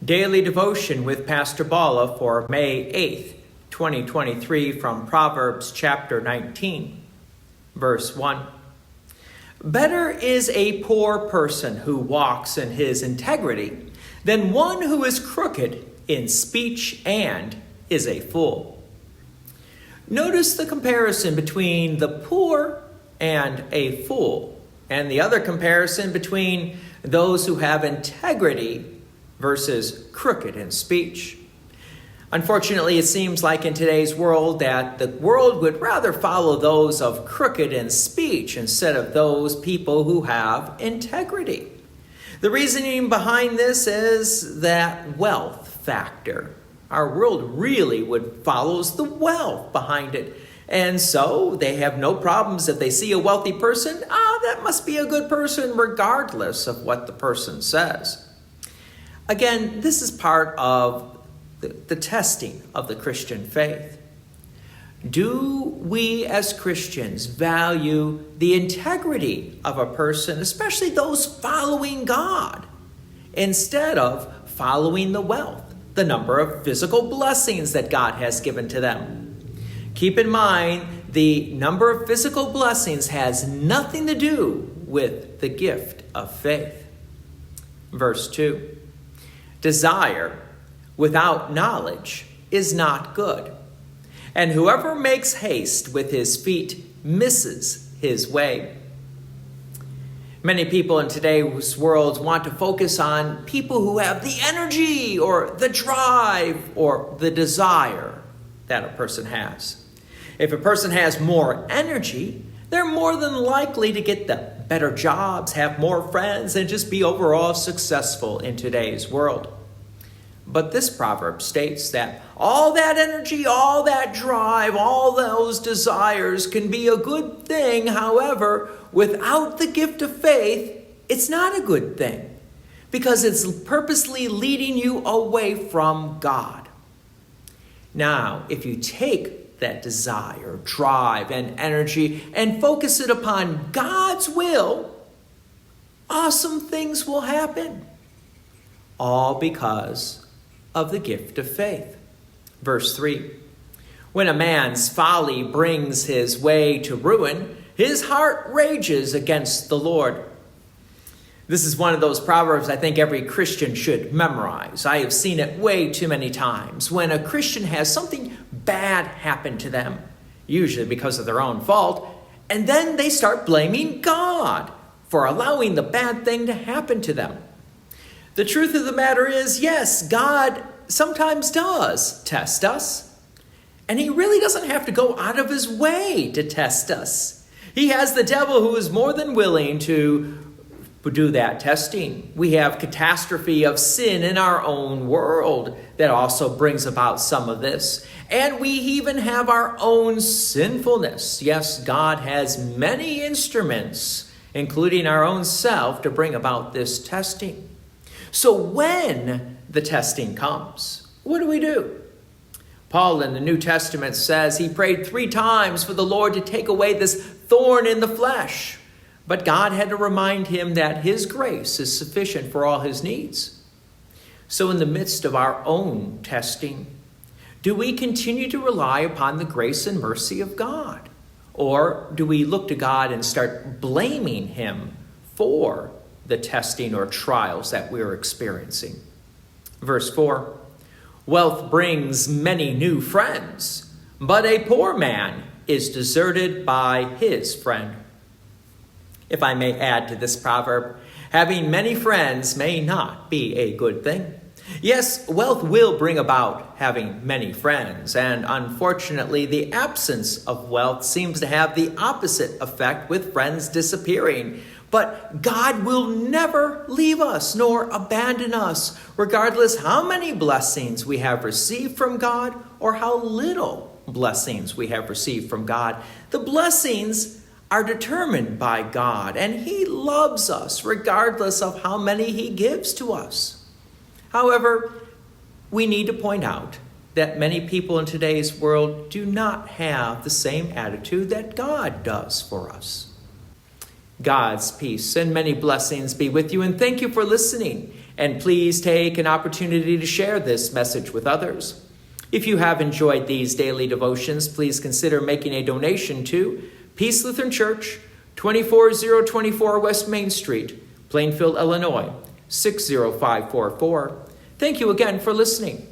Daily Devotion with Pastor Balla for May 8th, 2023 from Proverbs chapter 19, verse 1. Better is a poor person who walks in his integrity than one who is crooked in speech and is a fool. Notice the comparison between the poor and a fool, and the other comparison between those who have integrity versus crooked in speech. Unfortunately, it seems like in today's world that the world would rather follow those of crooked in speech instead of those people who have integrity. The reasoning behind this is that wealth factor. Our world really follows the wealth behind it. And so they have no problems if they see a wealthy person. That must be a good person regardless of what the person says. Again, this is part of the testing of the Christian faith. Do we as Christians value the integrity of a person, especially those following God, instead of following the wealth, the number of physical blessings that God has given to them? Keep in mind, the number of physical blessings has nothing to do with the gift of faith. Verse 2. Desire without knowledge is not good, and whoever makes haste with his feet misses his way. Many people in today's world want to focus on people who have the energy or the drive or the desire that a person has. If a person has more energy, they're more than likely to get the better jobs, have more friends, and just be overall successful in today's world. But this proverb states that all that energy, all that drive, all those desires can be a good thing. However, without the gift of faith, it's not a good thing because it's purposely leading you away from God. Now, if you take that desire, drive, and energy and focus it upon God's will, awesome things will happen. All because of the gift of faith. Verse 3. When a man's folly brings his way to ruin, his heart rages against the Lord. This is one of those proverbs I think every Christian should memorize. I have seen it way too many times. When a Christian has something bad happen to them, usually because of their own fault, and then they start blaming God for allowing the bad thing to happen to them. The truth of the matter is, yes, God sometimes does test us, and he really doesn't have to go out of his way to test us. He has the devil who is more than willing to do that testing. We have catastrophe of sin in our own world that also brings about some of this. And we even have our own sinfulness. Yes, God has many instruments, including our own self, to bring about this testing. So when the testing comes, what do? Paul in the New Testament says he prayed 3 times for the Lord to take away this thorn in the flesh. But God had to remind him that his grace is sufficient for all his needs. So in the midst of our own testing, do we continue to rely upon the grace and mercy of God? Or do we look to God and start blaming him for the testing or trials that we're experiencing? Verse 4, wealth brings many new friends, but a poor man is deserted by his friend. If I may add to this proverb, having many friends may not be a good thing. Yes, wealth will bring about having many friends, and unfortunately, the absence of wealth seems to have the opposite effect with friends disappearing. But God will never leave us nor abandon us, regardless how many blessings we have received from God or how little blessings we have received from God. The blessings are determined by God, and he loves us regardless of how many he gives to us. However, we need to point out that many people in today's world do not have the same attitude that God does for us. God's peace and many blessings be with you, and thank you for listening. And please take an opportunity to share this message with others. If you have enjoyed these daily devotions, please consider making a donation to Peace Lutheran Church, 24024 West Main Street, Plainfield, Illinois, 60544. Thank you again for listening.